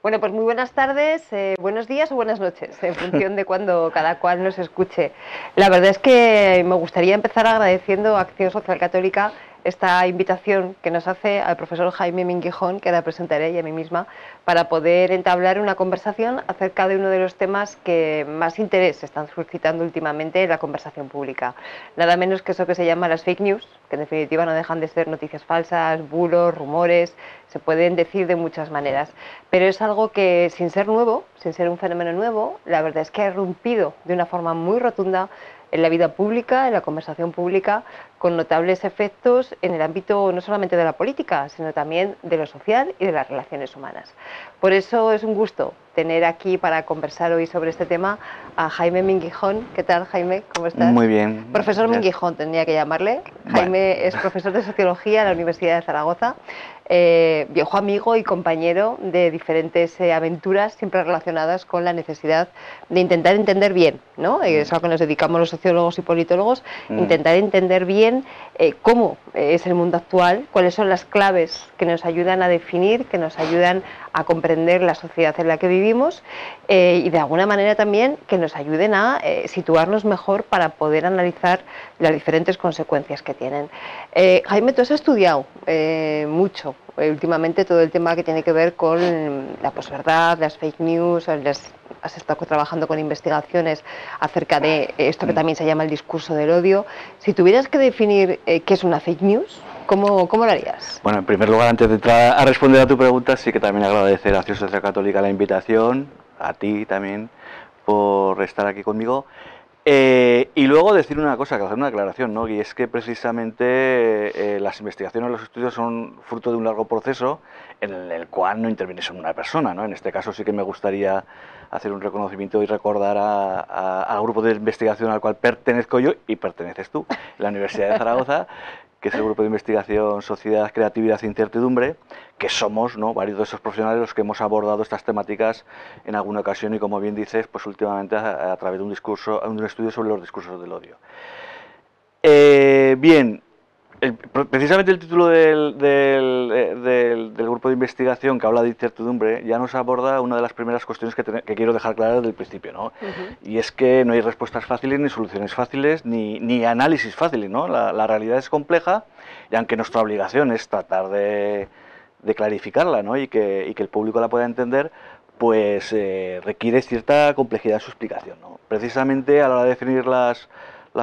Bueno, pues muy buenas tardes, buenos días o buenas noches, en función de cuando cada cual nos escuche. La verdad es que me gustaría empezar agradeciendo a Acción Social Católica esta invitación que nos hace al profesor Jaime Minguijón, que la presentaré, y a mí misma, para poder entablar una conversación acerca de uno de los temas que más interés están suscitando últimamente en la conversación pública. Nada menos que eso que se llama las fake news, que en definitiva no dejan de ser noticias falsas, bulos, rumores, se pueden decir de muchas maneras, pero es algo que, sin ser nuevo, sin ser un fenómeno nuevo, la verdad es que ha irrumpido de una forma muy rotunda en la vida pública, en la conversación pública, con notables efectos en el ámbito no solamente de la política, sino también de lo social y de las relaciones humanas. Por eso es un gusto tener aquí para conversar hoy sobre este tema a Jaime Minguijón. ¿Qué tal, Jaime? ¿Cómo estás? Muy bien. Profesor Gracias. Minguijón tendría que llamarle. Bueno, Jaime es profesor de Sociología en la Universidad de Zaragoza, viejo amigo y compañero de diferentes aventuras siempre relacionadas con la necesidad de intentar entender bien, ¿no? Es a lo que nos dedicamos los sociólogos y politólogos, intentar entender bien cómo es el mundo actual, cuáles son las claves que nos ayudan a definir, que nos ayudan a comprender la sociedad en la que vivimos y de alguna manera también que nos ayuden a situarnos mejor para poder analizar las diferentes consecuencias que tienen. Jaime, tú has estudiado mucho últimamente todo el tema que tiene que ver con la posverdad, las fake news, has estado trabajando con investigaciones acerca de esto que también se llama el discurso del odio. Si tuvieras que definir qué es una fake news, ¿cómo lo harías? bueno, en primer lugar, antes de entrar a responder a tu pregunta, sí que también agradecer a Acción Social Católica la invitación, a ti también, por estar aquí conmigo. Y luego decir una cosa, que hacer una aclaración, ¿no? Y es que precisamente las investigaciones, los estudios son fruto de un largo proceso en el cual no interviene solo una persona, ¿no? En este caso sí que me gustaría hacer un reconocimiento y recordar al grupo de investigación al cual pertenezco yo y perteneces tú, la Universidad de Zaragoza, que es el grupo de investigación Sociedad, Creatividad e Incertidumbre, que somos, ¿no?, varios de esos profesionales los que hemos abordado estas temáticas en alguna ocasión y, como bien dices, pues últimamente a través de un estudio sobre los discursos del odio. Bien, precisamente el título del grupo de investigación, que habla de incertidumbre, ya nos aborda una de las primeras cuestiones que quiero dejar claras desde el principio, ¿no? Y es que no hay respuestas fáciles, ni soluciones fáciles, ni análisis fáciles, ¿no? La realidad es compleja, y aunque nuestra obligación es tratar de clarificarla, ¿no?, y que el público la pueda entender, pues requiere cierta complejidad en su explicación, ¿no? Precisamente a la hora de definir las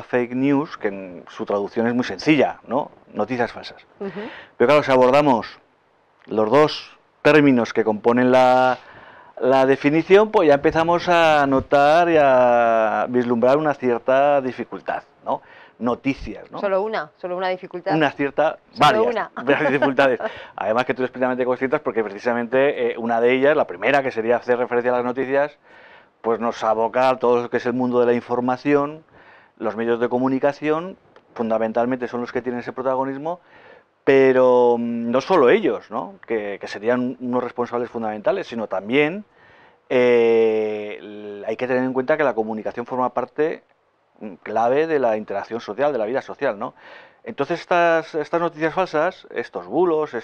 fake news, que en su traducción es muy sencilla, ¿no? Noticias falsas. Pero claro, si abordamos los dos términos que componen la definición, pues ya empezamos a notar y a vislumbrar una cierta dificultad, ¿no? Noticias, ¿no? Solo una dificultad. Una cierta, Solo varias, una. varias dificultades. Además que tú eres plenamente consciente, porque precisamente una de ellas, la primera, que sería hacer referencia a las noticias, pues nos aboca a todo lo que es el mundo de la información. Los medios de comunicación fundamentalmente son los que tienen ese protagonismo, pero no solo ellos, ¿no?, que serían unos responsables fundamentales, sino también hay que tener en cuenta que la comunicación forma parte clave de la interacción social, de la vida social, ¿no? Entonces estas noticias falsas, estos bulos,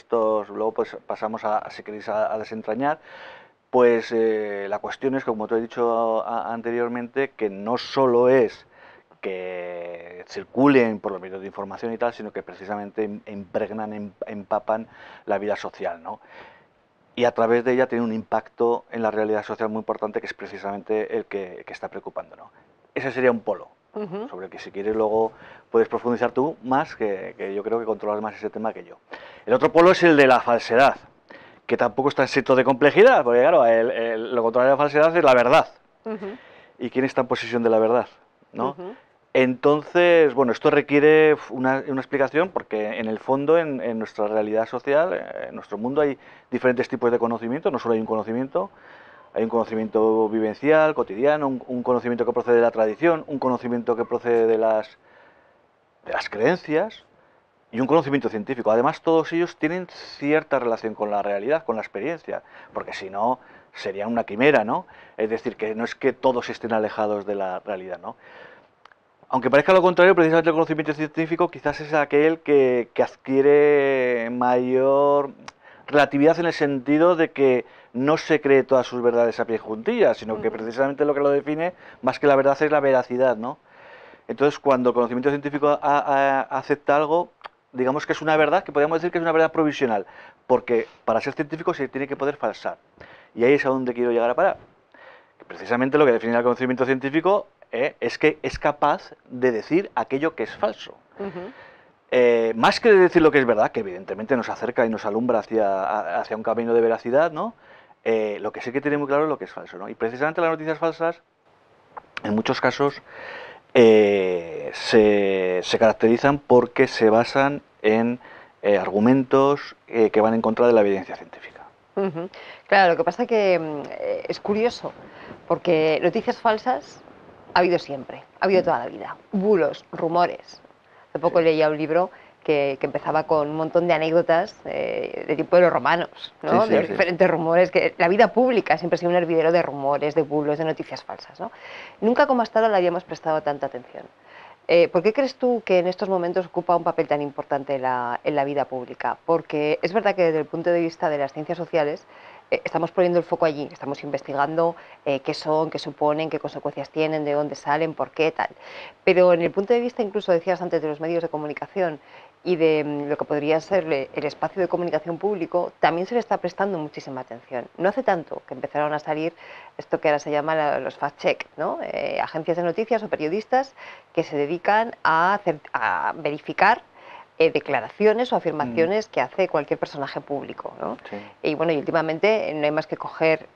luego pues pasamos si queréis a desentrañar, pues la cuestión es, como te he dicho anteriormente, que no solo es que circulen por los medios de información y tal, sino que precisamente impregnan, empapan la vida social, ¿no? Y a través de ella tiene un impacto en la realidad social muy importante, que es precisamente el que está preocupando, ¿no? Ese sería un polo, sobre el que, si quieres, luego puedes profundizar tú más, que yo creo que controlas más ese tema que yo. El otro polo es el de la falsedad, que tampoco está exento de complejidad, porque claro, lo contrario de la falsedad es la verdad. ¿Y quién está en posesión de la verdad?, ¿no? Entonces, bueno, esto requiere una explicación, porque en el fondo, en nuestra realidad social, en nuestro mundo, hay diferentes tipos de conocimiento. No solo hay un conocimiento vivencial, cotidiano, un conocimiento que procede de la tradición, un conocimiento que procede de las creencias, y un conocimiento científico. Además, todos ellos tienen cierta relación con la realidad, con la experiencia, porque si no, sería una quimera, ¿no? Es decir, que no es que todos estén alejados de la realidad, ¿no? Aunque parezca lo contrario, precisamente el conocimiento científico quizás es aquel que adquiere mayor relatividad en el sentido de que no se cree todas sus verdades a pie juntillas, sino que precisamente lo que lo define, más que la verdad, es la veracidad, ¿no? Entonces, cuando el conocimiento científico acepta algo, digamos que es una verdad, que podríamos decir que es una verdad provisional, porque para ser científico se tiene que poder falsar. Y ahí es a donde quiero llegar a parar. Precisamente lo que define el conocimiento científico es que es capaz de decir aquello que es falso. Más que decir lo que es verdad, que evidentemente nos acerca y nos alumbra hacia un camino de veracidad, ¿no? Lo que sí que tiene muy claro es lo que es falso, ¿no? Y precisamente las noticias falsas, en muchos casos, se caracterizan porque se basan en argumentos que van en contra de la evidencia científica. Claro, lo que pasa que es curioso, porque noticias falsas ha habido siempre, ha habido toda la vida. Bulos, rumores. Hace poco leía un libro que empezaba con un montón de anécdotas de tiempo de los romanos, ¿no? De los diferentes rumores, que la vida pública siempre ha sido un hervidero de rumores, de bulos, de noticias falsas, ¿no? Nunca como hasta ahora le habíamos prestado tanta atención. ¿Por qué crees tú que en estos momentos ocupa un papel tan importante en la vida pública? Porque es verdad que desde el punto de vista de las ciencias sociales estamos poniendo el foco allí, estamos investigando qué son, qué suponen, qué consecuencias tienen, de dónde salen, por qué, tal. Pero en el punto de vista, incluso decías antes, de los medios de comunicación y de lo que podría ser el espacio de comunicación público, también se le está prestando muchísima atención. No hace tanto que empezaron a salir esto que ahora se llama los fact-check, ¿no? Agencias de noticias o periodistas que se dedican a verificar declaraciones o afirmaciones que hace cualquier personaje público, ¿no? Y bueno, y últimamente no hay más que coger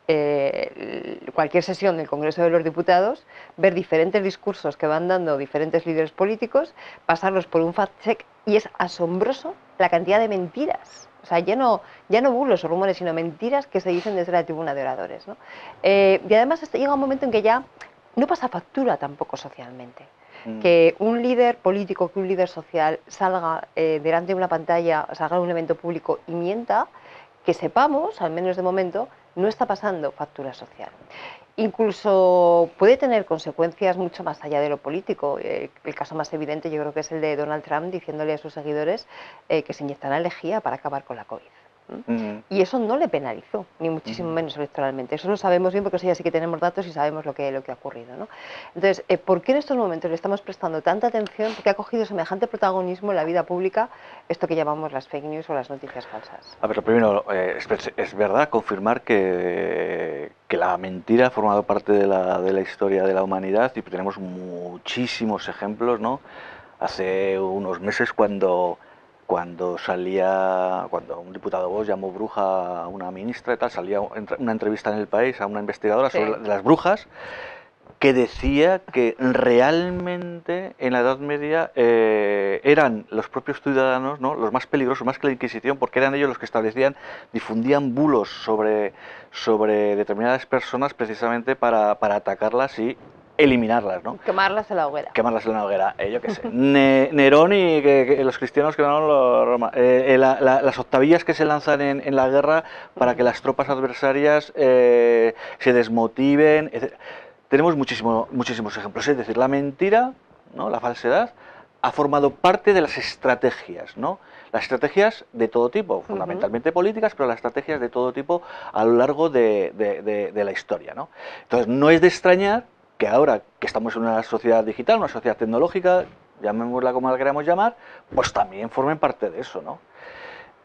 cualquier sesión del Congreso de los Diputados, ver diferentes discursos que van dando diferentes líderes políticos, pasarlos por un fact-check, y es asombroso la cantidad de mentiras. O sea, ya no bulos o rumores, sino mentiras que se dicen desde la tribuna de oradores, ¿no? Y además llega un momento en que ya no pasa factura tampoco socialmente. Que un líder político, que un líder social salga delante de una pantalla, salga de un evento público y mienta, que sepamos, al menos de momento, no está pasando factura social. Incluso puede tener consecuencias mucho más allá de lo político. El caso más evidente yo creo que es el de Donald Trump diciéndole a sus seguidores que se inyectarán lejía para acabar con la COVID. Y eso no le penalizó, ni muchísimo menos electoralmente. Eso lo sabemos bien porque eso ya sí que tenemos datos y sabemos lo que ha ocurrido, ¿no? Entonces, ¿por qué en estos momentos le estamos prestando tanta atención? ¿Por qué ha cogido semejante protagonismo en la vida pública esto que llamamos las fake news o las noticias falsas? A ver, lo primero, es verdad confirmar que la mentira ha formado parte de la historia de la humanidad y tenemos muchísimos ejemplos, ¿no? Hace unos meses cuando un diputado Vox llamó bruja a una ministra y tal, salía una entrevista en El País a una investigadora sobre las brujas, que decía que realmente en la Edad Media eran los propios ciudadanos, ¿no?, los más peligrosos, más que la Inquisición, porque eran ellos los que difundían bulos sobre determinadas personas precisamente para atacarlas y eliminarlas, ¿no? Quemarlas en la hoguera. Quemarlas en la hoguera, yo qué sé. Nerón y que los cristianos quemaron Roma. Las octavillas que se lanzan en la guerra para que las tropas adversarias se desmotiven, etc. Tenemos muchísimos ejemplos. Es decir, la mentira, ¿no?, la falsedad, ha formado parte de las estrategias, ¿no? Las estrategias de todo tipo, fundamentalmente políticas, pero las estrategias de todo tipo a lo largo de la historia, ¿no? Entonces, no es de extrañar que ahora que estamos en una sociedad digital, una sociedad tecnológica, llamémosla como la queramos llamar, pues también formen parte de eso, ¿no?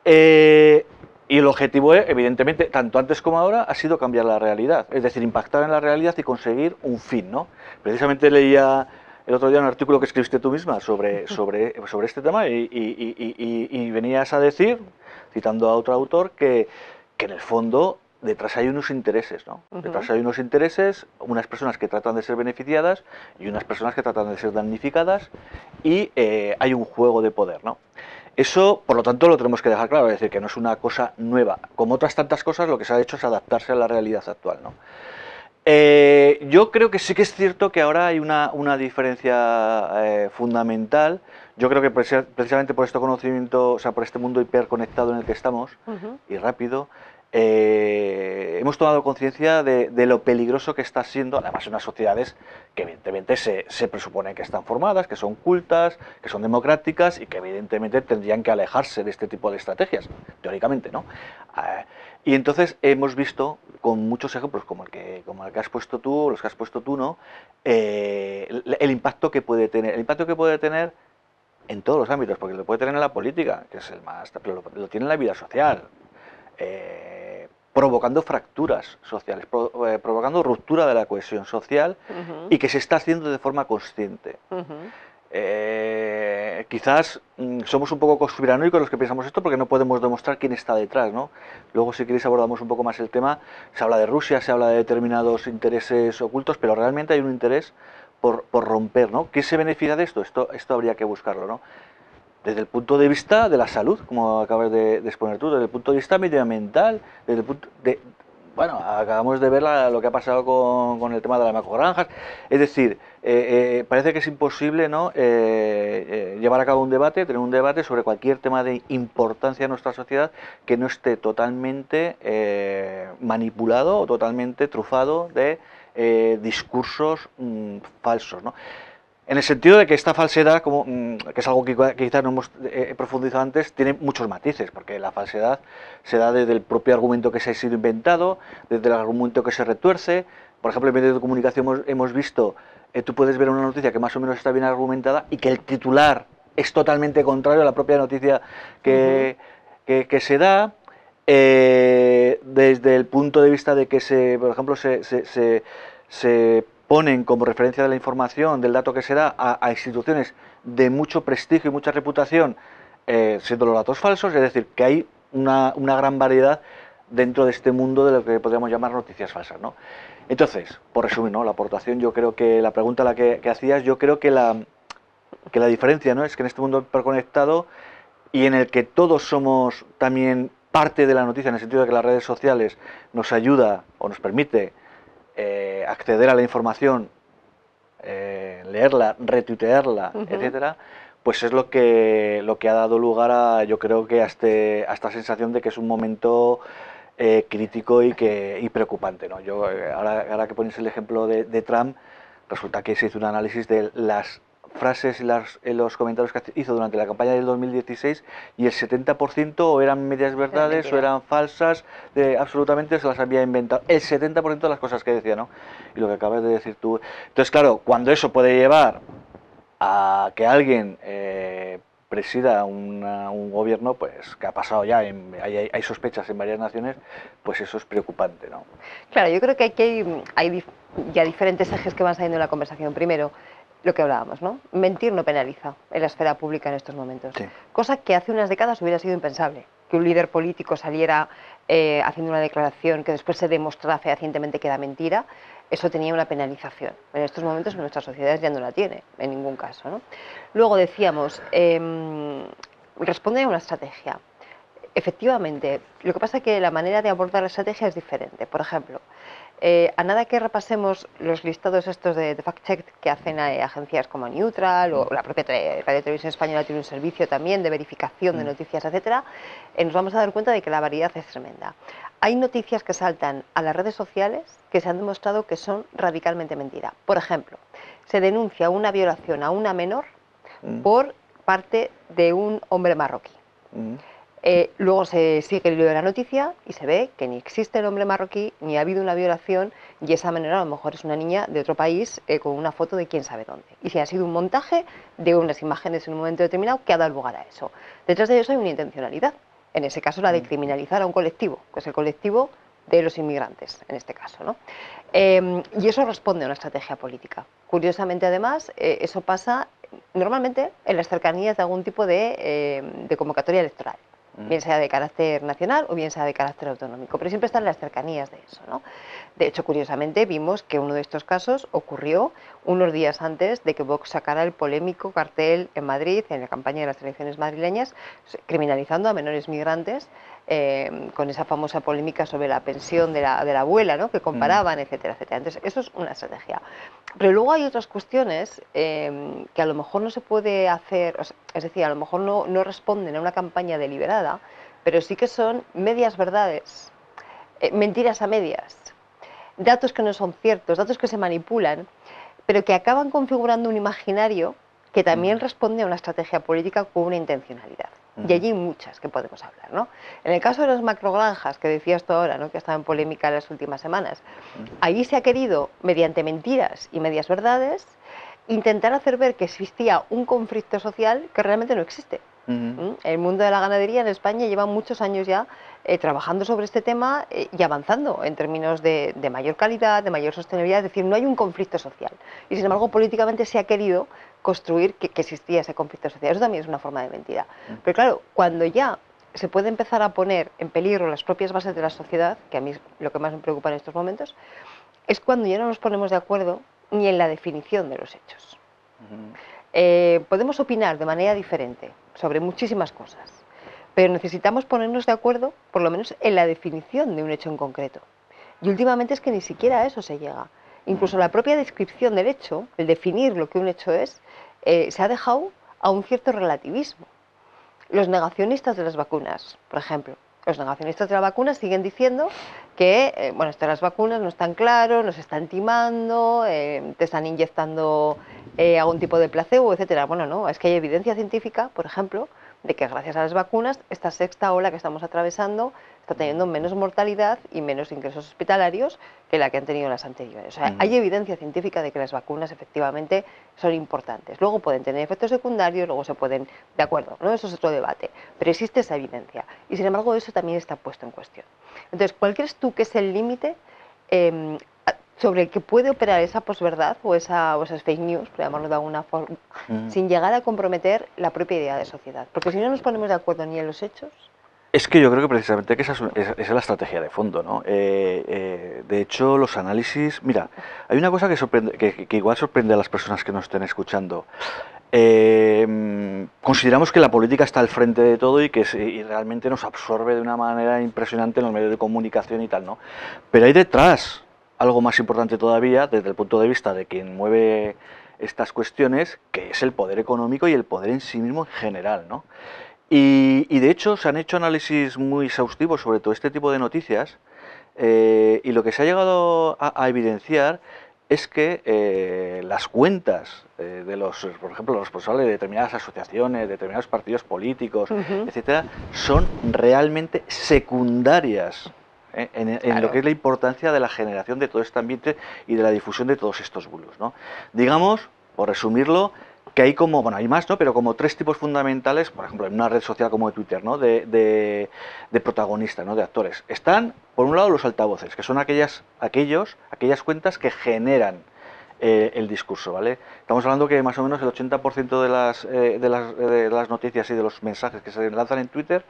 Y el objetivo, evidentemente, tanto antes como ahora, ha sido cambiar la realidad, es decir, impactar en la realidad y conseguir un fin, ¿no? Precisamente leía el otro día un artículo que escribiste tú misma sobre este tema y venías a decir, citando a otro autor, que en el fondo detrás hay unos intereses, ¿no? Detrás hay unos intereses, unas personas que tratan de ser beneficiadas y unas personas que tratan de ser damnificadas, y hay un juego de poder, ¿no? Eso, por lo tanto, lo tenemos que dejar claro, es decir, que no es una cosa nueva. Como otras tantas cosas, lo que se ha hecho es adaptarse a la realidad actual, ¿no? Yo creo que sí que es cierto que ahora hay una diferencia fundamental. Yo creo que precisamente por este conocimiento, o sea, por este mundo hiperconectado en el que estamos, y rápido, hemos tomado conciencia de lo peligroso que está siendo, además, unas sociedades que evidentemente se presupone que están formadas, que son cultas, que son democráticas y que evidentemente tendrían que alejarse de este tipo de estrategias, teóricamente, ¿no? Y entonces hemos visto con muchos ejemplos como el que has puesto tú, los que has puesto tú, ¿no? El impacto que puede tener. El impacto que puede tener en todos los ámbitos, porque lo puede tener en la política, que es el más, pero lo tiene en la vida social, provocando fracturas sociales, provocando ruptura de la cohesión social y que se está haciendo de forma consciente. Quizás somos un poco conspiranoicos los que pensamos esto porque no podemos demostrar quién está detrás, ¿no? Luego, si queréis, abordamos un poco más el tema. Se habla de Rusia, se habla de determinados intereses ocultos, pero realmente hay un interés por romper, ¿no? ¿Qué se beneficia de esto? Esto habría que buscarlo, ¿no? Desde el punto de vista de la salud, como acabas de exponer tú, desde el punto de vista medioambiental, desde el punto de... Bueno, acabamos de ver lo que ha pasado con el tema de las macrogranjas. Es decir, parece que es imposible, ¿no? Llevar a cabo un debate, tener un debate sobre cualquier tema de importancia en nuestra sociedad que no esté totalmente manipulado o totalmente trufado de discursos falsos, ¿no? En el sentido de que esta falsedad, que es algo que quizás no hemos profundizado antes, tiene muchos matices, porque la falsedad se da desde el propio argumento que se ha sido inventado, desde el argumento que se retuerce. Por ejemplo, en medios de comunicación hemos visto, tú puedes ver una noticia que más o menos está bien argumentada y que el titular es totalmente contrario a la propia noticia que se da. Desde el punto de vista de que por ejemplo, se ponen como referencia de la información, del dato que se da, a instituciones de mucho prestigio y mucha reputación, siendo los datos falsos, es decir, que hay una gran variedad dentro de este mundo de lo que podríamos llamar noticias falsas, ¿no? Entonces, por resumir, ¿no? La aportación, yo creo que la pregunta que hacías, yo creo que la diferencia, ¿no? Es que en este mundo hiperconectado y en el que todos somos también parte de la noticia, en el sentido de que las redes sociales nos ayuda o nos permite acceder a la información, leerla, retuitearla, etcétera, pues es lo que ha dado lugar a, yo creo que a esta sensación de que es un momento crítico y preocupante, ¿no? Yo ahora que ponéis el ejemplo de Trump, resulta que se hizo un análisis de las frases y los comentarios que hizo durante la campaña del 2016 y el 70% o eran medias verdades o eran falsas, absolutamente se las había inventado. El 70% de las cosas que decía, ¿no? Y lo que acabas de decir tú. Entonces, claro, cuando eso puede llevar a que alguien presida un gobierno, pues que ha pasado ya, hay sospechas en varias naciones, pues eso es preocupante, ¿no? Claro, yo creo que aquí hay ya diferentes ejes que van saliendo en la conversación. Primero, lo que hablábamos, ¿no? Mentir no penaliza en la esfera pública en estos momentos. Sí. Cosa que hace unas décadas hubiera sido impensable. Que un líder político saliera haciendo una declaración que después se demostrara fehacientemente que era mentira, eso tenía una penalización. En estos momentos en nuestras sociedades ya no la tiene, en ningún caso, ¿no? Luego decíamos, responde a una estrategia. Efectivamente, lo que pasa es que la manera de abordar la estrategia es diferente. Por ejemplo, a nada que repasemos los listados estos de fact-check que hacen agencias como Neutral o la propia Radio Televisión Española tiene un servicio también de verificación de noticias, etcétera, nos vamos a dar cuenta de que la variedad es tremenda. Hay noticias que saltan a las redes sociales que se han demostrado que son radicalmente mentira. Por ejemplo, se denuncia una violación a una menor por parte de un hombre marroquí. Luego se sigue el hilo de la noticia y se ve que ni existe el hombre marroquí, ni ha habido una violación, y esa menor a lo mejor es una niña de otro país con una foto de quién sabe dónde. Y si ha sido un montaje de unas imágenes en un momento determinado que ha dado lugar a eso. Detrás de eso hay una intencionalidad, en ese caso la de criminalizar a un colectivo, que es el colectivo de los inmigrantes, en este caso, ¿no? Y eso responde a una estrategia política. Curiosamente, además, eso pasa normalmente en las cercanías de algún tipo de convocatoria electoral, bien sea de carácter nacional o bien sea de carácter autonómico, pero siempre están en las cercanías de eso, ¿no? De hecho, curiosamente, vimos que uno de estos casos ocurrió unos días antes de que Vox sacara el polémico cartel en Madrid, en la campaña de las elecciones madrileñas, criminalizando a menores migrantes, con esa famosa polémica sobre la pensión de la abuela, ¿no? Que comparaban, etcétera, etcétera. Entonces, eso es una estrategia. Pero luego hay otras cuestiones que a lo mejor no se puede hacer, es decir, a lo mejor no responden a una campaña deliberada, pero sí que son medias verdades mentiras a medias, datos que no son ciertos, datos que se manipulan, pero que acaban configurando un imaginario que también responde a una estrategia política con una intencionalidad. Y allí hay muchas que podemos hablar, ¿no? En el caso de las macrogranjas, que decías tú ahora, ¿no?, que ha estado en polémica en las últimas semanas, ahí se ha querido, mediante mentiras y medias verdades, intentar hacer ver que existía un conflicto social que realmente no existe. El mundo de la ganadería en España lleva muchos años ya trabajando sobre este tema y avanzando en términos de mayor calidad, de mayor sostenibilidad, es decir, no hay un conflicto social. Y sin embargo, políticamente se ha querido construir que existía ese conflicto social. Eso también es una forma de mentira. Pero claro, cuando ya se puede empezar a poner en peligro las propias bases de la sociedad, que a mí es lo que más me preocupa en estos momentos, es cuando ya no nos ponemos de acuerdo ni en la definición de los hechos. Podemos opinar de manera diferente sobre muchísimas cosas, pero necesitamos ponernos de acuerdo, por lo menos en la definición de un hecho en concreto. Y últimamente es que ni siquiera a eso se llega. Incluso la propia descripción del hecho, el definir lo que un hecho es, se ha dejado a un cierto relativismo. Los negacionistas de las vacunas, por ejemplo, los negacionistas de la vacuna siguen diciendo que, bueno, esto de las vacunas no es tan claro, nos están timando, te están inyectando algún tipo de placebo, etcétera. Bueno, no, es que hay evidencia científica, por ejemplo, de que gracias a las vacunas, esta sexta ola que estamos atravesando está teniendo menos mortalidad y menos ingresos hospitalarios que la que han tenido las anteriores. O sea, hay evidencia científica de que las vacunas efectivamente son importantes. Luego pueden tener efectos secundarios, luego se pueden, de acuerdo, ¿no? Eso es otro debate, pero existe esa evidencia y sin embargo eso también está puesto en cuestión. Entonces, ¿cuál crees tú que es el límite sobre el que puede operar esa posverdad o esas fake news, por llamarlo de alguna forma, sin llegar a comprometer la propia idea de sociedad? Porque si no nos ponemos de acuerdo ni en los hechos... Es que yo creo que precisamente que esa es la estrategia de fondo, ¿no? De hecho, los análisis... Mira, hay una cosa que, que igual sorprende a las personas que nos estén escuchando. Consideramos que la política está al frente de todo y que y realmente nos absorbe de una manera impresionante en los medios de comunicación y tal, ¿no? Pero hay detrás algo más importante todavía, desde el punto de vista de quien mueve estas cuestiones, que es el poder económico y el poder en sí mismo en general, ¿no? Y de hecho se han hecho análisis muy exhaustivos sobre todo este tipo de noticias y lo que se ha llegado a evidenciar es que las cuentas de los, por ejemplo, los responsables de determinadas asociaciones, de determinados partidos políticos, etcétera, son realmente secundarias en lo que es la importancia de la generación de todo este ambiente y de la difusión de todos estos bulos, ¿no? Digamos, por resumirlo, que hay como, bueno, hay más, ¿no? Pero como tres tipos fundamentales, por ejemplo, en una red social como Twitter, ¿no? De protagonistas, ¿no? De actores. Están, por un lado, los altavoces, que son aquellas cuentas que generan el discurso, ¿vale? Estamos hablando que más o menos el 80% de las noticias y de los mensajes que se lanzan en Twitter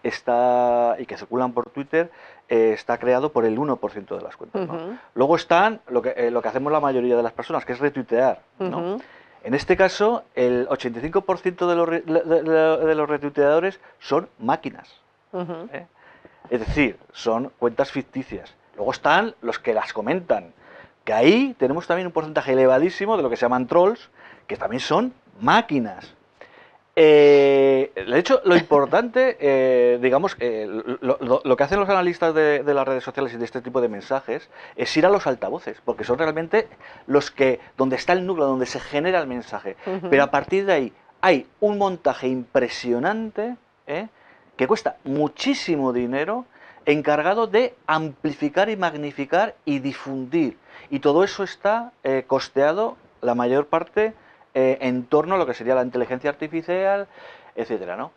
y que circulan por Twitter está creado por el 1% de las cuentas, ¿no? Luego están lo que hacemos la mayoría de las personas, que es retuitear, ¿no? En este caso, el 85% de los retuiteadores son máquinas. Es decir, son cuentas ficticias. Luego están los que las comentan, que ahí tenemos también un porcentaje elevadísimo de lo que se llaman trolls, que también son máquinas. De hecho, lo importante, digamos, lo que hacen los analistas de las redes sociales y de este tipo de mensajes es ir a los altavoces, porque son realmente donde está el núcleo, donde se genera el mensaje. Pero a partir de ahí hay un montaje impresionante que cuesta muchísimo dinero, encargado de amplificar y magnificar y difundir. Y todo eso está costeado, la mayor parte, en torno a lo que sería la inteligencia artificial, etcétera, ¿no?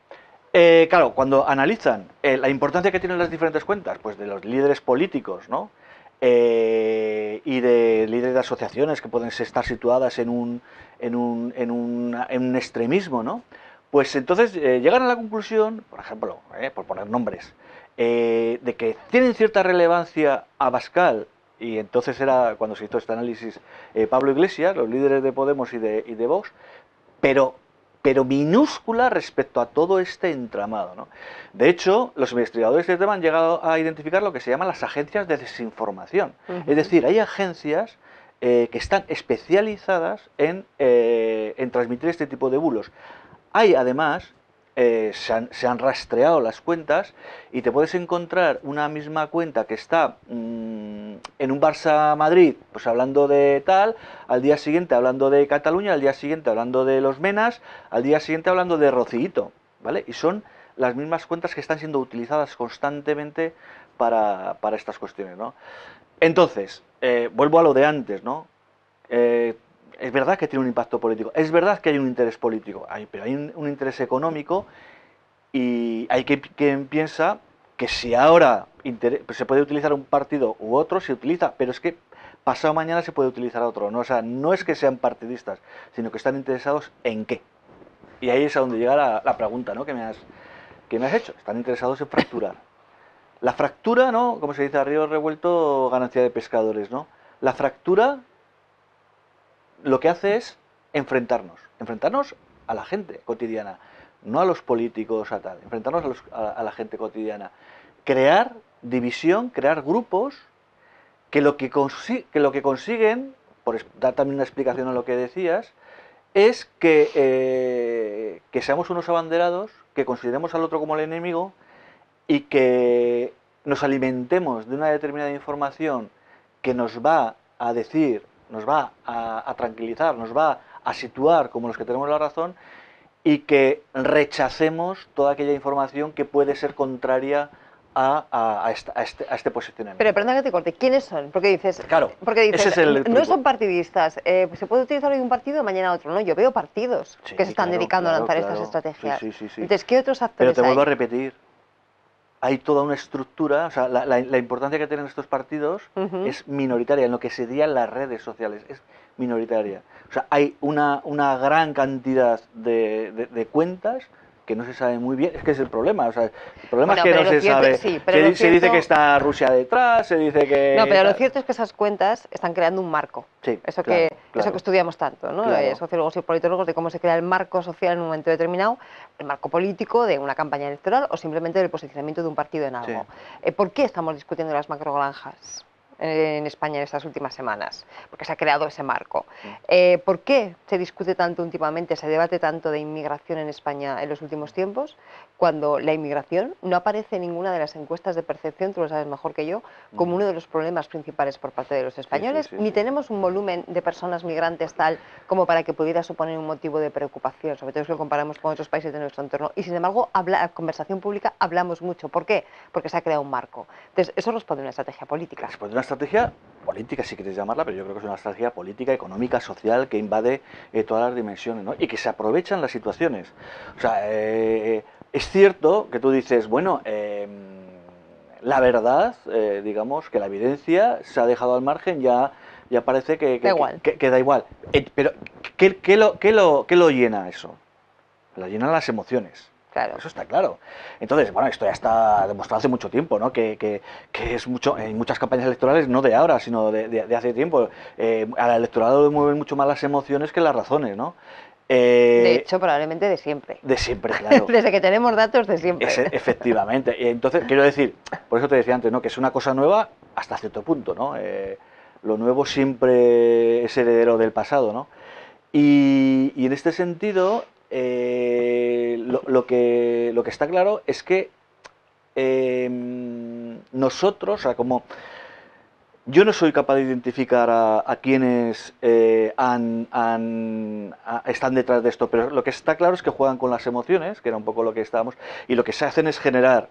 Claro, cuando analizan la importancia que tienen las diferentes cuentas, pues de los líderes políticos, ¿no? Y de líderes de asociaciones que pueden estar situadas en un extremismo, ¿no? Pues entonces llegan a la conclusión, por ejemplo, por poner nombres, de que tienen cierta relevancia Abascal, y entonces era cuando se hizo este análisis Pablo Iglesias, los líderes de Podemos y de Vox, pero minúscula respecto a todo este entramado, ¿no? De hecho, los investigadores de este tema han llegado a identificar lo que se llaman las agencias de desinformación. Es decir, hay agencias que están especializadas en transmitir este tipo de bulos. Hay además se han rastreado las cuentas y te puedes encontrar una misma cuenta que está en un Barça Madrid, pues hablando de tal, al día siguiente hablando de Cataluña, al día siguiente hablando de los Menas, al día siguiente hablando de Rocillito, ¿vale? Y son las mismas cuentas que están siendo utilizadas constantemente para estas cuestiones, ¿no? Entonces, vuelvo a lo de antes, ¿no? Es verdad que tiene un impacto político, es verdad que hay un interés político, pero hay un interés económico y hay quien piensa que si ahora se puede utilizar un partido u otro, se utiliza, pero es que pasado mañana se puede utilizar otro, ¿no? O sea, no es que sean partidistas, sino que están interesados en qué. Y ahí es a donde llega la pregunta, ¿no? que me has hecho. Están interesados en fracturar. La fractura, ¿no? Como se dice, a río revuelto, ganancia de pescadores, ¿no? La fractura lo que hace es enfrentarnos a la gente cotidiana, no a los políticos, a tal, enfrentarnos a la gente cotidiana, crear división, crear grupos que lo que consiguen, por dar también una explicación a lo que decías, es que seamos unos abanderados, que consideremos al otro como el enemigo y que nos alimentemos de una determinada información que nos va a decir, nos va a tranquilizar, nos va a situar como los que tenemos la razón y que rechacemos toda aquella información que puede ser contraria a este posicionamiento. Pero perdona que te corte, ¿quiénes son? Porque dices, claro, ese es el no son partidistas, se puede utilizar hoy un partido, mañana otro, ¿no? Yo veo partidos que se están dedicando a lanzar estas estrategias. Sí. Entonces, ¿qué otros actores Pero te vuelvo hay? a repetir, hay toda una estructura, o sea, la importancia que tienen estos partidos es minoritaria, en lo que serían las redes sociales, es minoritaria. O sea, hay una gran cantidad de cuentas que no se sabe muy bien, es que es el problema, o sea, el problema es que no se sabe, se dice que está Rusia detrás, se dice que... No, pero lo cierto es que esas cuentas están creando un marco, sí, eso que estudiamos tanto, ¿no? Claro. Sociólogos y politólogos, de cómo se crea el marco social en un momento determinado, el marco político de una campaña electoral o simplemente del posicionamiento de un partido en algo. Sí. ¿Por qué estamos discutiendo las macrogranjas en España en estas últimas semanas? Porque se ha creado ese marco. ¿Por qué se discute tanto últimamente, se debate tanto de inmigración en España en los últimos tiempos, cuando la inmigración no aparece en ninguna de las encuestas de percepción, tú lo sabes mejor que yo, como uno de los problemas principales por parte de los españoles? Ni tenemos un volumen de personas migrantes tal como para que pudiera suponer un motivo de preocupación, sobre todo si lo comparamos con otros países de nuestro entorno. Y sin embargo, la conversación pública hablamos mucho. ¿Por qué? Porque se ha creado un marco. Entonces, eso responde a una estrategia política. Responde a una estrategia política, si quieres llamarla, pero yo creo que es una estrategia política, económica, social, que invade todas las dimensiones, ¿no? Y que se aprovechan las situaciones. O sea, es cierto que tú dices, bueno, la verdad, digamos, que la evidencia se ha dejado al margen, ya parece que da igual. Pero, ¿qué lo llena eso? Lo llenan las emociones. Claro. Eso está claro. Entonces, bueno, esto ya está demostrado hace mucho tiempo, ¿no? Que es mucho, en muchas campañas electorales, no de ahora, sino de hace tiempo. Al electorado le mueven mucho más las emociones que las razones, ¿no? De hecho, probablemente de siempre. De siempre, claro. Desde que tenemos datos, de siempre. Efectivamente. Y entonces, quiero decir, por eso te decía antes, ¿no? Que es una cosa nueva hasta cierto punto, ¿no? Lo nuevo siempre es heredero del pasado, ¿no? Y en este sentido, lo que está claro es que nosotros, o sea, como yo no soy capaz de identificar a quienes están detrás de esto, pero lo que está claro es que juegan con las emociones, que era un poco lo que estábamos, y lo que se hacen es generar,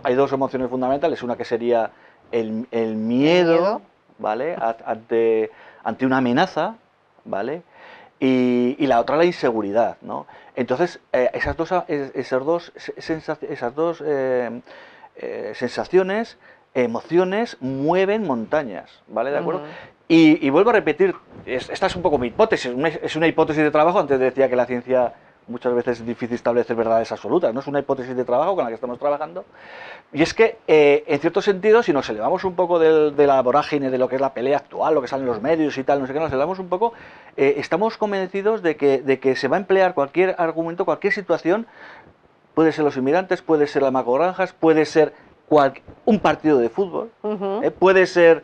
hay dos emociones fundamentales, una que sería el miedo, ¿vale? Ante una amenaza, ¿vale? Y la otra la inseguridad, ¿no? Entonces, esas dos sensaciones, emociones, mueven montañas, ¿vale? ¿De acuerdo? Y vuelvo a repetir, esta es un poco mi hipótesis, es una hipótesis de trabajo. Antes decía que la ciencia muchas veces es difícil establecer verdades absolutas, ¿no? Es una hipótesis de trabajo con la que estamos trabajando. Y es que, en cierto sentido, si nos elevamos un poco de la vorágine de lo que es la pelea actual, lo que sale en los medios y tal, no sé qué, nos elevamos un poco, estamos convencidos de que se va a emplear cualquier argumento, cualquier situación, puede ser los inmigrantes, puede ser las macrogranjas, puede ser un partido de fútbol, puede ser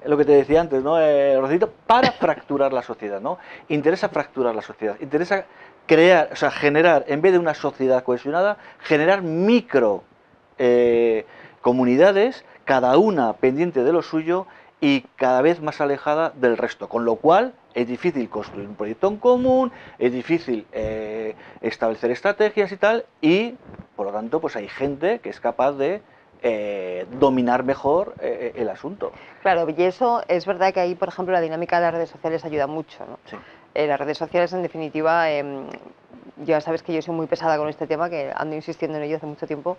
lo que te decía antes, ¿no? Rocito, para fracturar la sociedad, ¿no? Interesa fracturar la sociedad, interesa crear, o sea, generar, en vez de una sociedad cohesionada, generar micro comunidades, cada una pendiente de lo suyo y cada vez más alejada del resto, con lo cual es difícil construir un proyecto en común, es difícil establecer estrategias y tal, y por lo tanto pues hay gente que es capaz de dominar mejor el asunto. Claro, y eso es verdad que ahí, por ejemplo, la dinámica de las redes sociales ayuda mucho, ¿no? Sí. Las redes sociales, en definitiva, ya sabes que yo soy muy pesada con este tema, que ando insistiendo en ello hace mucho tiempo,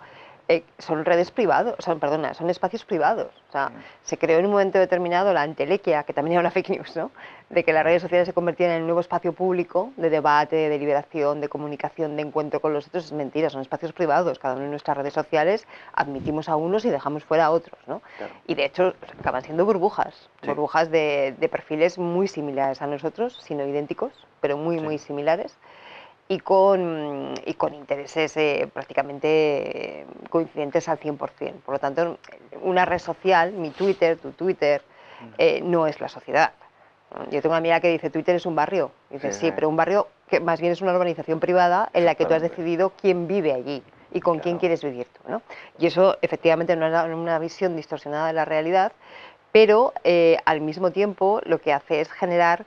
son redes privadas, perdona, son espacios privados. O sea, se creó en un momento determinado la entelequia, que también era una fake news, ¿no? De que las redes sociales se convertían en un nuevo espacio público de debate, de deliberación, de comunicación, de encuentro con los otros. Es mentira, son espacios privados. Cada uno en nuestras redes sociales admitimos a unos y dejamos fuera a otros, ¿no? Claro. Y de hecho acaban siendo burbujas, Sí. burbujas de perfiles muy similares a nosotros, si no idénticos, pero muy, Sí. muy similares. Y con intereses prácticamente coincidentes al 100%. Por lo tanto, una red social, mi Twitter, tu Twitter, no es la sociedad. Yo tengo una amiga que dice, Twitter es un barrio. Y dice, sí, pero un barrio que más bien es una urbanización privada en la que tú has decidido quién vive allí y con quién quieres vivir tú, ¿no? Y eso efectivamente no es una visión distorsionada de la realidad, pero al mismo tiempo lo que hace es generar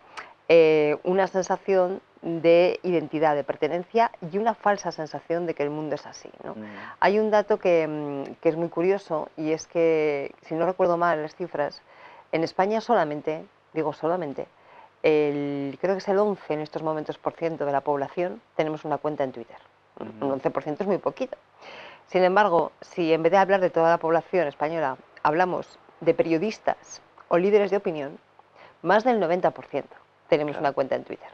una sensación de identidad, de pertenencia y una falsa sensación de que el mundo es así, ¿no? Hay un dato que es muy curioso y es que, si no recuerdo mal las cifras, en España solamente, digo solamente, creo que es el 11 en estos momentos por ciento de la población tenemos una cuenta en Twitter. Un 11% es muy poquito. Sin embargo, si en vez de hablar de toda la población española hablamos de periodistas o líderes de opinión, más del 90% tenemos una cuenta en Twitter.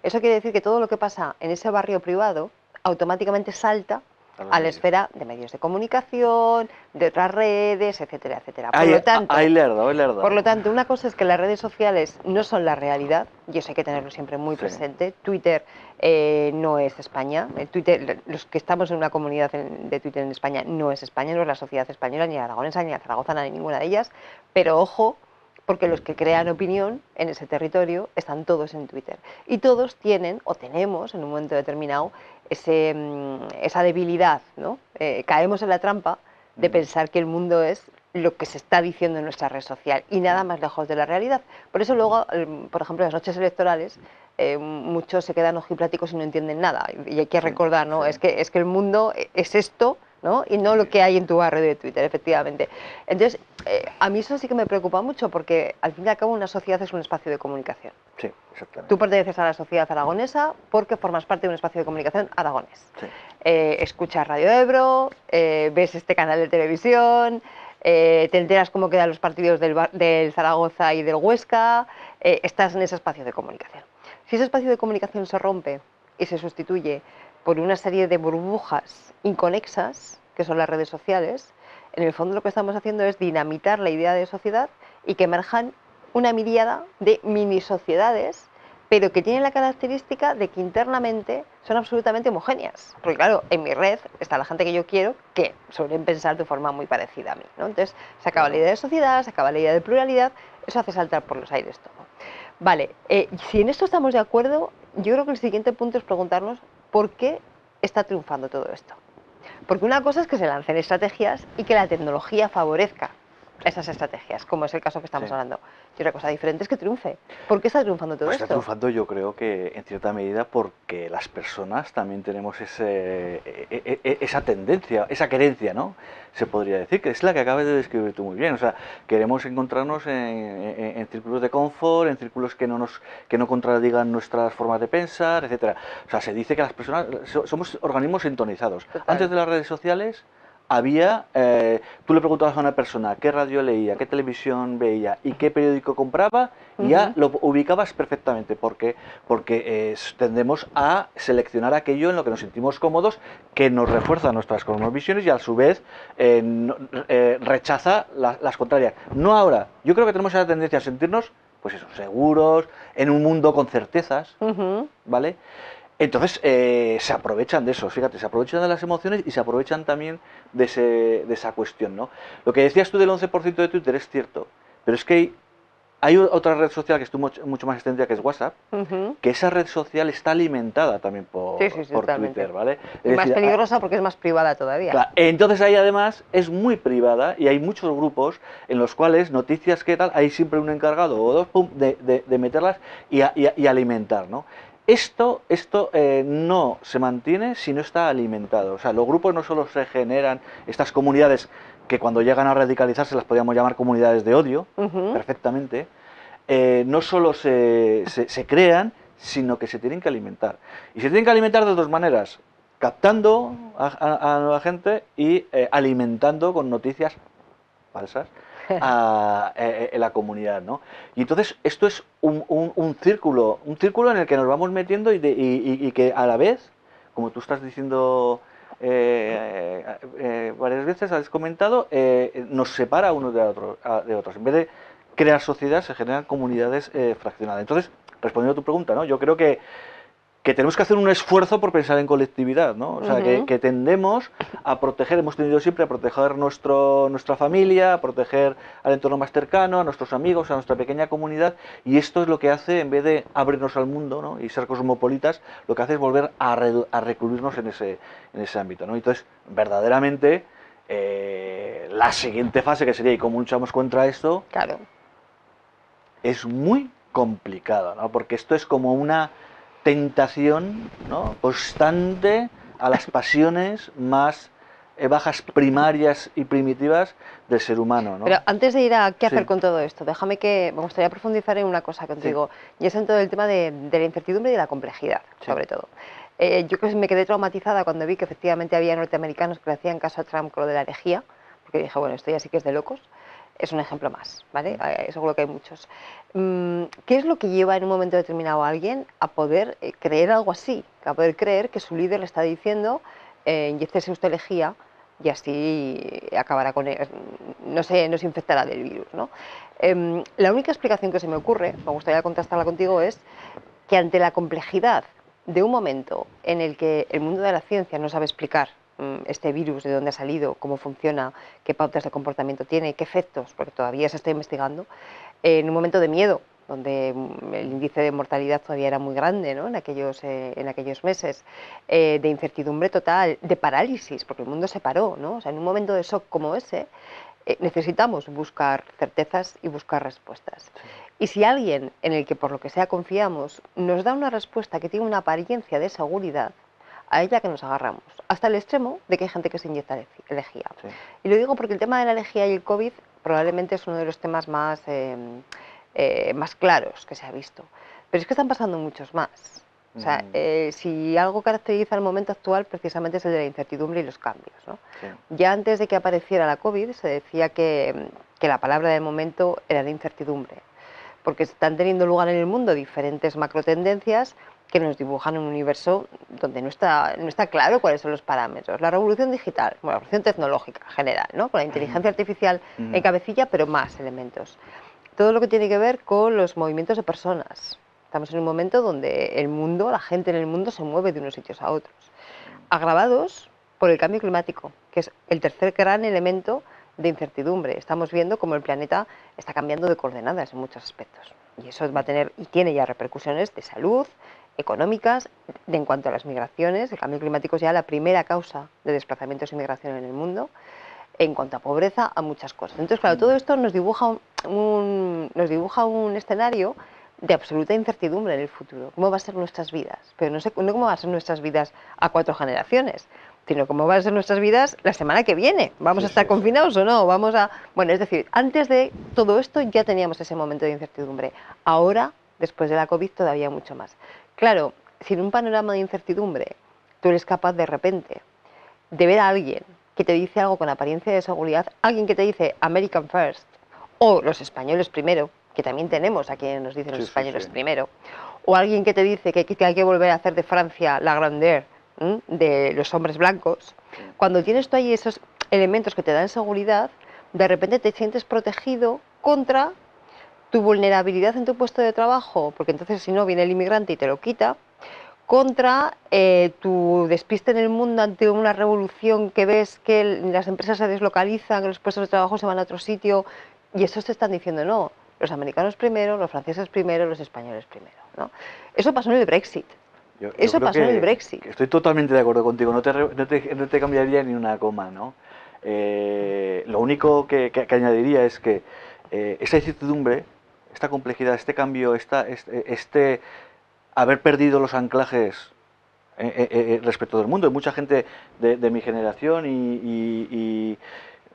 Eso quiere decir que todo lo que pasa en ese barrio privado automáticamente salta a la esfera de medios de comunicación, de otras redes, etcétera, etcétera. Por lo tanto, una cosa es que las redes sociales no son la realidad, y eso hay que tenerlo siempre muy presente. Twitter no es España. Twitter, los que estamos en una comunidad de Twitter en España, no es España, no es la sociedad española, ni la aragonesa, ni la zaragozana, ni ninguna de ellas. Pero ojo, porque los que crean opinión en ese territorio están todos en Twitter. Y todos tienen, o tenemos en un momento determinado, esa debilidad, ¿no? Caemos en la trampa de pensar que el mundo es lo que se está diciendo en nuestra red social y nada más lejos de la realidad. Por eso luego, por ejemplo, en las noches electorales, muchos se quedan ojipláticos y no entienden nada. Y hay que recordar, ¿no? Es que el mundo es esto, ¿no? Y no lo que hay en tu barrio de Twitter, efectivamente. Entonces, a mí eso sí que me preocupa mucho porque al fin y al cabo una sociedad es un espacio de comunicación. Sí, exactamente. Tú perteneces a la sociedad aragonesa porque formas parte de un espacio de comunicación aragonés. Sí. Escuchas Radio Ebro, ves este canal de televisión, te enteras cómo quedan los partidos del Zaragoza y del Huesca, estás en ese espacio de comunicación. Si ese espacio de comunicación se rompe y se sustituye por una serie de burbujas inconexas, que son las redes sociales, en el fondo lo que estamos haciendo es dinamitar la idea de sociedad y que emerjan una miríada de mini sociedades, pero que tienen la característica de que internamente son absolutamente homogéneas. Porque claro, en mi red está la gente que yo quiero, que suelen pensar de forma muy parecida a mí, ¿no? Entonces se acaba la idea de sociedad, se acaba la idea de pluralidad, eso hace saltar por los aires todo. Vale, si en esto estamos de acuerdo, yo creo que el siguiente punto es preguntarnos por qué está triunfando todo esto. Porque una cosa es que se lancen estrategias y que la tecnología favorezca esas estrategias, como es el caso que estamos hablando. Y otra cosa diferente es que triunfe. ¿Por qué está triunfando todo esto? Está triunfando, yo creo que en cierta medida porque las personas también tenemos esa tendencia, esa querencia, ¿no? Se podría decir, que es la que acabas de describir tú muy bien. O sea, queremos encontrarnos en círculos de confort, en círculos que no contradigan nuestras formas de pensar, etcétera. O sea, se dice que las personas somos organismos sintonizados. Total. Antes de las redes sociales había, tú le preguntabas a una persona qué radio leía, qué televisión veía y qué periódico compraba, y ya lo ubicabas perfectamente, porque tendemos a seleccionar aquello en lo que nos sentimos cómodos, que nos refuerza nuestras cosmovisiones y a su vez rechaza las contrarias. No ahora, yo creo que tenemos esa tendencia a sentirnos, pues eso, seguros, en un mundo con certezas, ¿vale? Entonces se aprovechan de eso, fíjate, se aprovechan de las emociones y se aprovechan también de esa cuestión, ¿no? Lo que decías tú del 11% de Twitter es cierto, pero es que hay Hay otra red social que es mucho más extendida, que es WhatsApp, Ujú. que esa red social está alimentada también Sí, sí, sí, por totalmente. Twitter, ¿vale? Y Es más decir, peligrosa porque es más privada todavía. claro, entonces ahí además es muy privada y hay muchos grupos en los cuales noticias que tal, hay siempre un encargado o dos pum, de meterlas y alimentar, ¿no? Esto no se mantiene si no está alimentado. O sea, los grupos no solo se generan, estas comunidades que cuando llegan a radicalizarse las podríamos llamar comunidades de odio, Ujú. perfectamente, no solo se crean, sino que se tienen que alimentar. Y se tienen que alimentar de dos maneras: captando a nueva gente y alimentando con noticias falsas en la comunidad, ¿no? Y entonces esto es un círculo en el que nos vamos metiendo y que a la vez, como tú estás diciendo varias veces, has comentado, nos separa unos de otros. En vez de crear sociedad, se generan comunidades fraccionadas. Entonces, respondiendo a tu pregunta, ¿no? Yo creo que tenemos que hacer un esfuerzo por pensar en colectividad, ¿no? O sea, Ujú. que tendemos a proteger, hemos tenido siempre a proteger nuestra familia, a proteger al entorno más cercano, a nuestros amigos, a nuestra pequeña comunidad, y esto es lo que hace, en vez de abrirnos al mundo, ¿no? Y ser cosmopolitas, lo que hace es volver a recluirnos en ese ámbito, ¿no? Entonces, verdaderamente, la siguiente fase, que sería, ¿y cómo luchamos contra esto?, Claro. es muy complicado, ¿no? Porque esto es como una tentación, ¿no?, constante a las pasiones más bajas, primarias y primitivas del ser humano, Pero ¿no? antes de ir a qué hacer Sí, con todo esto, déjame que me gustaría profundizar en una cosa sí, contigo, y es en todo el tema de la incertidumbre y de la complejidad, sí. sobre todo. Yo que me quedé traumatizada cuando vi que efectivamente había norteamericanos que le hacían caso a Trump con lo de la herejía, porque dije, bueno, esto ya sí que es de locos. Es un ejemplo más, ¿vale? Seguro que hay muchos. ¿Qué es lo que lleva en un momento determinado a alguien a poder creer algo así? A poder creer que su líder le está diciendo, inyéctese usted lejía y así acabará con él, no se infectará del virus, ¿no? La única explicación que se me ocurre, me gustaría contrastarla contigo, es que ante la complejidad de un momento en el que el mundo de la ciencia no sabe explicar este virus, de dónde ha salido, cómo funciona, qué pautas de comportamiento tiene, qué efectos, porque todavía se está investigando, en un momento de miedo, donde el índice de mortalidad todavía era muy grande, ¿no?, en aquellos meses, de incertidumbre total, de parálisis, porque el mundo se paró, ¿no? O sea, en un momento de shock como ese, necesitamos buscar certezas y buscar respuestas. Y si alguien en el que por lo que sea confiamos nos da una respuesta que tiene una apariencia de seguridad, a ella que nos agarramos, hasta el extremo de que hay gente que se inyecta lejía. Sí. Y lo digo porque el tema de la lejía y el COVID probablemente es uno de los temas más claros que se ha visto. Pero es que están pasando muchos más. O sea, si algo caracteriza el momento actual, precisamente es el de la incertidumbre y los cambios, ¿no? Sí. Ya antes de que apareciera la COVID, se decía que la palabra del momento era la incertidumbre, porque están teniendo lugar en el mundo diferentes macrotendencias que nos dibujan un universo donde no está claro cuáles son los parámetros. La revolución digital, bueno, la revolución tecnológica en general, ¿no?, con la inteligencia artificial en cabecilla, pero más elementos. Todo lo que tiene que ver con los movimientos de personas. Estamos en un momento donde el mundo, la gente en el mundo se mueve de unos sitios a otros, agravados por el cambio climático, que es el tercer gran elemento de incertidumbre. Estamos viendo cómo el planeta está cambiando de coordenadas en muchos aspectos. Y eso va a tener y tiene ya repercusiones de salud, económicas, en cuanto a las migraciones. El cambio climático es ya la primera causa de desplazamientos y migración en el mundo. En cuanto a pobreza, a muchas cosas. Entonces, claro, todo esto nos dibuja un escenario de absoluta incertidumbre en el futuro. ¿Cómo va a ser nuestras vidas? Pero no cómo va a ser nuestras vidas a 4 generaciones, sino cómo van a ser nuestras vidas la semana que viene. ¿Vamos Sí, a estar sí, sí. confinados o no? Bueno, es decir, antes de todo esto ya teníamos ese momento de incertidumbre. Ahora, después de la COVID, todavía mucho más. Claro, si en un panorama de incertidumbre tú eres capaz de repente de ver a alguien que te dice algo con apariencia de seguridad, alguien que te dice American First o los españoles primero, que también tenemos a quienes nos dicen los Sí, sí, sí. españoles primero, o alguien que te dice que hay que volver a hacer de Francia la grandeur de los hombres blancos, cuando tienes tú ahí esos elementos que te dan seguridad, de repente te sientes protegido contra tu vulnerabilidad en tu puesto de trabajo, porque entonces si no viene el inmigrante y te lo quita, contra tu despiste en el mundo ante una revolución que ves que las empresas se deslocalizan, que los puestos de trabajo se van a otro sitio, y eso te están diciendo, no, Los americanos primero, los franceses primero, los españoles primero, ¿no? Eso pasó en el Brexit. Eso pasó en el Brexit. Que estoy totalmente de acuerdo contigo, no te cambiaría ni una coma, ¿no? Lo único que añadiría es que esa incertidumbre, esta complejidad, este cambio, este haber perdido los anclajes respecto del mundo, hay mucha gente de mi generación y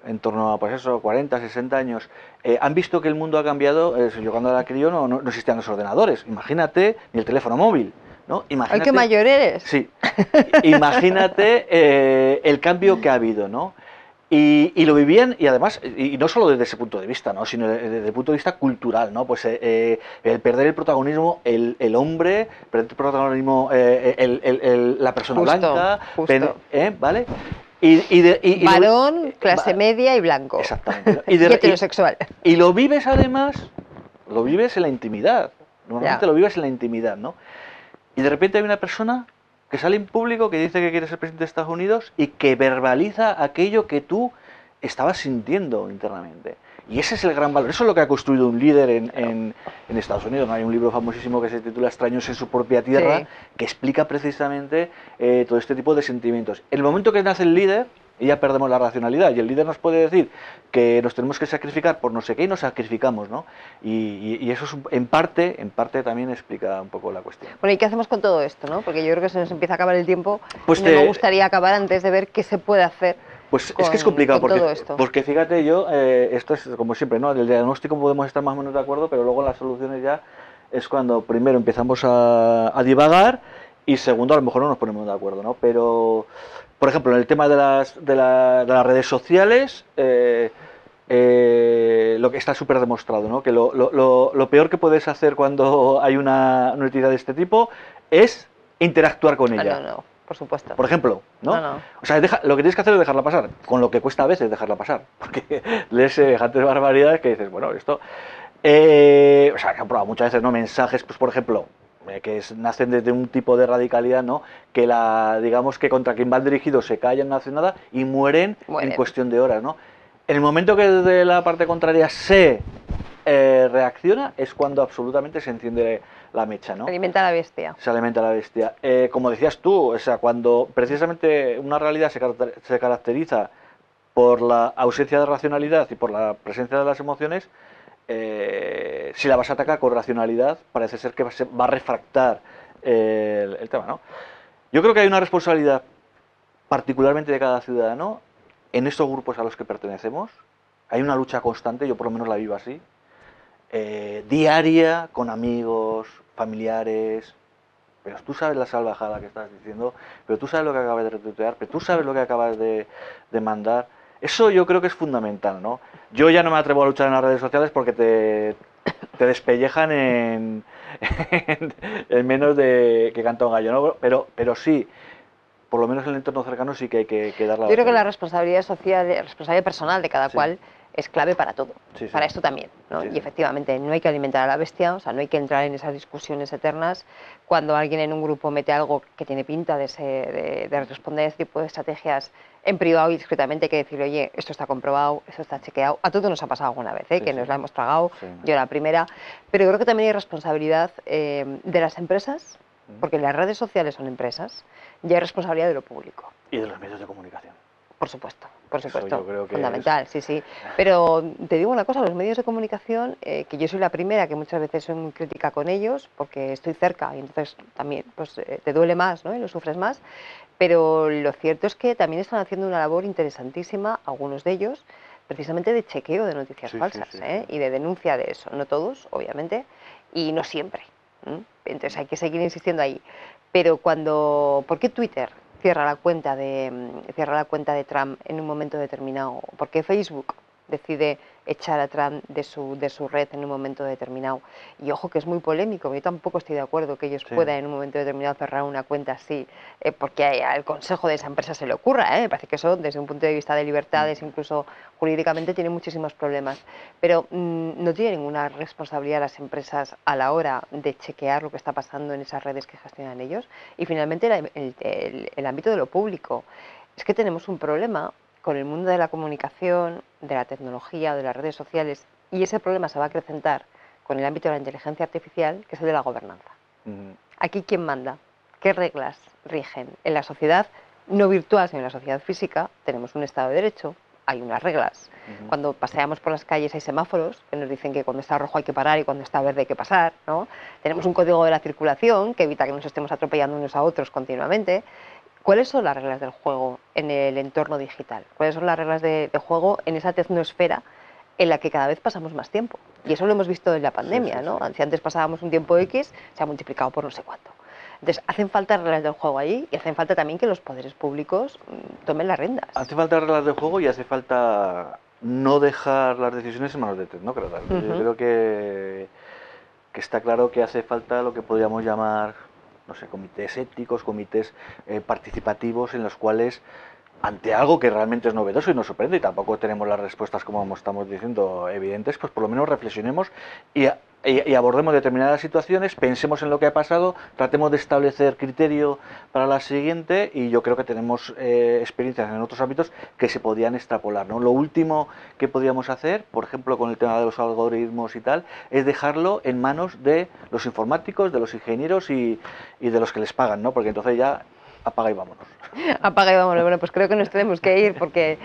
en torno a, pues eso, 40, 60 años, han visto que el mundo ha cambiado. Yo cuando era crío no existían los ordenadores, imagínate, ni el teléfono móvil, ¿no? ¡Ay, qué mayor eres! Sí, imagínate el cambio que ha habido, ¿no? Y lo vivían, y además, y no solo desde ese punto de vista, ¿no? Sino desde el punto de vista cultural, ¿no? Pues el perder el protagonismo, el hombre, perder el protagonismo, la persona Justo, blanca, justo. ¿vale? Varón, clase media y blanco. Exactamente. Y heterosexual. Y lo vives además, lo vives en la intimidad. Normalmente Ya. lo vives en la intimidad, ¿no? Y de repente hay una persona que sale en público, que dice que quiere ser presidente de Estados Unidos y que verbaliza aquello que tú estabas sintiendo internamente. Y ese es el gran valor. Eso es lo que ha construido un líder en Estados Unidos, ¿no? Hay un libro famosísimo que se titula Extraños en su propia tierra, Sí. que explica precisamente todo este tipo de sentimientos. En el momento que nace el líder, ya perdemos la racionalidad, y el líder nos puede decir que nos tenemos que sacrificar por no sé qué, y nos sacrificamos, ¿no? Y eso es, en parte también explica un poco la cuestión. Bueno, ¿y qué hacemos con todo esto, no? Porque yo creo que se nos empieza a acabar el tiempo, Pues y no me gustaría acabar antes de ver qué se puede hacer. Pues es que es complicado, todo esto. porque fíjate, esto es como siempre, ¿no? Del diagnóstico podemos estar más o menos de acuerdo, pero luego las soluciones ya es cuando primero empezamos a divagar, y segundo a lo mejor no nos ponemos de acuerdo, ¿no? Pero, por ejemplo, en el tema de las redes sociales, lo que está súper demostrado, ¿no? Que lo peor que puedes hacer cuando hay una entidad de este tipo es interactuar con ella. No, por supuesto. Por ejemplo, ¿no? No. O sea, lo que tienes que hacer es dejarla pasar, con lo que cuesta a veces dejarla pasar, porque lees semejantes barbaridades que dices, bueno, esto... o sea, que han probado muchas veces, ¿no? Mensajes, pues por ejemplo, que nacen desde un tipo de radicalidad, ¿no? Que digamos que contra quien van dirigidos se callan, no hacen nada y mueren en cuestión de horas, ¿no? En el momento que desde la parte contraria se reacciona es cuando absolutamente se enciende la mecha, ¿no? Se alimenta la bestia. Se alimenta la bestia. Como decías tú, o sea, cuando precisamente una realidad se caracteriza por la ausencia de racionalidad y por la presencia de las emociones, si la vas a atacar con racionalidad, parece ser que va a refractar el tema, ¿no? Yo creo que hay una responsabilidad, particularmente de cada ciudadano, en estos grupos a los que pertenecemos. Hay una lucha constante, yo por lo menos la vivo así, diaria, con amigos, familiares. Pero tú sabes la salvajada que estás diciendo, pero tú sabes lo que acabas de retuitear, pero tú sabes lo que acabas de mandar. Eso yo creo que es fundamental, ¿no? Yo ya no me atrevo a luchar en las redes sociales porque te despellejan en menos de que canta un gallo, ¿no? Pero sí, por lo menos en el entorno cercano sí que hay que dar la batalla. Yo creo que la responsabilidad social, la responsabilidad personal de cada cual es clave para todo, para esto también, ¿no? Sí. Y efectivamente no hay que alimentar a la bestia, o sea, no hay que entrar en esas discusiones eternas. Cuando alguien en un grupo mete algo que tiene pinta de responder a este tipo de estrategias en privado y discretamente, hay que decir, oye, esto está comprobado, esto está chequeado. A todos nos ha pasado alguna vez, que nos la hemos tragado, yo la primera, pero creo que también hay responsabilidad de las empresas, porque las redes sociales son empresas, y hay responsabilidad de lo público. Y de los medios de comunicación. Por supuesto, yo creo que fundamental, sí. Pero te digo una cosa, los medios de comunicación, que yo soy la primera que muchas veces soy muy crítica con ellos, porque estoy cerca y entonces también pues, te duele más, ¿no? Y lo sufres más, pero lo cierto es que también están haciendo una labor interesantísima, algunos de ellos, precisamente de chequeo de noticias falsas, y de denuncia de eso, no todos, obviamente, y no siempre. Entonces hay que seguir insistiendo ahí. Pero ¿por qué Twitter cierra la cuenta de Trump en un momento determinado? ¿Por qué Facebook decide echar a Trump de su red en un momento determinado? Y ojo que es muy polémico, yo tampoco estoy de acuerdo que ellos puedan en un momento determinado cerrar una cuenta así, porque al consejo de esa empresa se le ocurra, me parece que eso desde un punto de vista de libertades, incluso jurídicamente, tiene muchísimos problemas, pero no tienen ninguna responsabilidad las empresas a la hora de chequear lo que está pasando en esas redes que gestionan ellos. Y finalmente el ámbito de lo público, es que tenemos un problema con el mundo de la comunicación, de la tecnología, de las redes sociales Y ese problema se va a acrecentar con el ámbito de la inteligencia artificial, que es el de la gobernanza. Aquí, ¿quién manda? ¿Qué reglas rigen? En la sociedad no virtual, sino en la sociedad física, tenemos un Estado de Derecho, hay unas reglas. Cuando paseamos por las calles hay semáforos que nos dicen que cuando está rojo hay que parar y cuando está verde hay que pasar, ¿no? Tenemos un código de la circulación que evita que nos estemos atropellando unos a otros continuamente. ¿Cuáles son las reglas del juego en el entorno digital? ¿Cuáles son las reglas de juego en esa tecnosfera en la que cada vez pasamos más tiempo? Y eso lo hemos visto en la pandemia, ¿no? Si antes pasábamos un tiempo X, se ha multiplicado por no sé cuánto. Entonces, hacen falta reglas del juego ahí y hacen falta también que los poderes públicos tomen las riendas. Hace falta reglas del juego y hace falta no dejar las decisiones en manos de tecnócratas. Yo creo que está claro que hace falta lo que podríamos llamar, no sé, comités éticos, comités participativos en los cuales, ante algo que realmente es novedoso y nos sorprende y tampoco tenemos las respuestas, como estamos diciendo, evidentes, pues por lo menos reflexionemos y abordemos determinadas situaciones, pensemos en lo que ha pasado, tratemos de establecer criterio para la siguiente y yo creo que tenemos experiencias en otros ámbitos que se podían extrapolar, ¿no? Lo último que podríamos hacer, por ejemplo, con el tema de los algoritmos y tal, es dejarlo en manos de los informáticos, de los ingenieros y de los que les pagan, ¿no? Porque entonces ya apaga y vámonos. Apaga y vámonos. Bueno, pues creo que nos tenemos que ir porque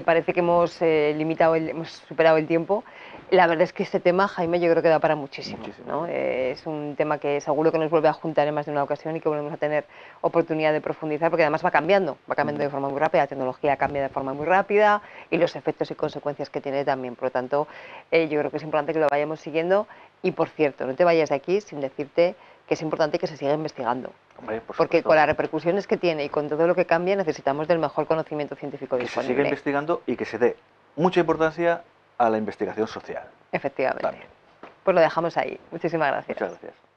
parece que hemos hemos superado el tiempo. La verdad es que este tema, Jaime, yo creo que da para muchísimo, ¿no? Es un tema que seguro que nos vuelve a juntar en más de una ocasión y que volvemos a tener oportunidad de profundizar porque además va cambiando de forma muy rápida, la tecnología cambia de forma muy rápida y los efectos y consecuencias que tiene también. Por lo tanto, yo creo que es importante que lo vayamos siguiendo y, por cierto, no te vayas de aquí sin decirte que es importante que se siga investigando. Hombre, porque con las repercusiones que tiene y con todo lo que cambia necesitamos del mejor conocimiento científico disponible. Que se siga investigando y que se dé mucha importancia a la investigación social. Efectivamente. También. Pues lo dejamos ahí. Muchísimas gracias. Muchas gracias.